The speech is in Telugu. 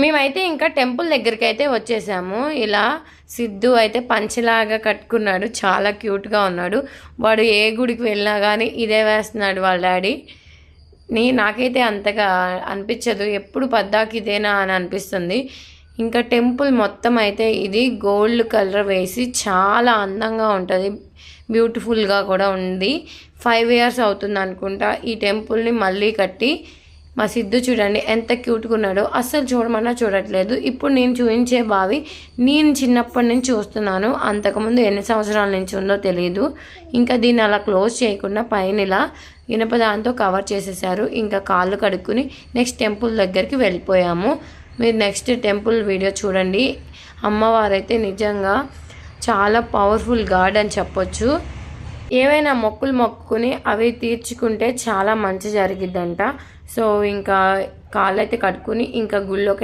మేమైతే ఇంకా టెంపుల్ దగ్గరికి అయితే వచ్చేసాము. ఇలా సిద్ధు అయితే పంచలాగా కట్టుకున్నాడు, చాలా క్యూట్గా ఉన్నాడు. వాడు ఏ గుడికి వెళ్ళినా కానీ ఇదే వేస్తున్నాడు వాళ్ళ డాడీ. నాకైతే అంతగా అనిపించదు, ఎప్పుడు పద్దాకి ఇదేనా అని అనిపిస్తుంది. ఇంకా టెంపుల్ మొత్తం అయితే ఇది గోల్డ్ కలర్ వేసి చాలా అందంగా ఉంటుంది, బ్యూటిఫుల్గా కూడా ఉంది. 5 years అవుతుంది అనుకుంటా ఈ టెంపుల్ని మళ్ళీ కట్టి. మా సిద్ధు చూడండి ఎంత క్యూట్గా ఉన్నాడో, అస్సలు చూడమన్నా చూడట్లేదు. ఇప్పుడు నేను చూపించే బావి నేను చిన్నప్పటి నుంచి చూస్తున్నాను, అంతకుముందు ఎన్ని సంవత్సరాల నుంచి ఉందో తెలియదు. ఇంకా దీన్ని అలా క్లోజ్ చేయకుండా పైన ఇలా ఇనప దాంతో కవర్ చేసేసారు. ఇంకా కాళ్ళు కడుక్కుని నెక్స్ట్ టెంపుల్ దగ్గరికి వెళ్ళిపోయాము. మీరు నెక్స్ట్ టెంపుల్ వీడియో చూడండి. అమ్మవారైతే నిజంగా చాలా పవర్ఫుల్ గాడ్ అని చెప్పొచ్చు. ఏవైనా మొక్కులు మొక్కుకుని అవి తీర్చుకుంటే చాలా మంచి జరిగిద్దంట. సో ఇంకా కాళ్ళైతే కట్టుకుని ఇంకా గుళ్ళోకి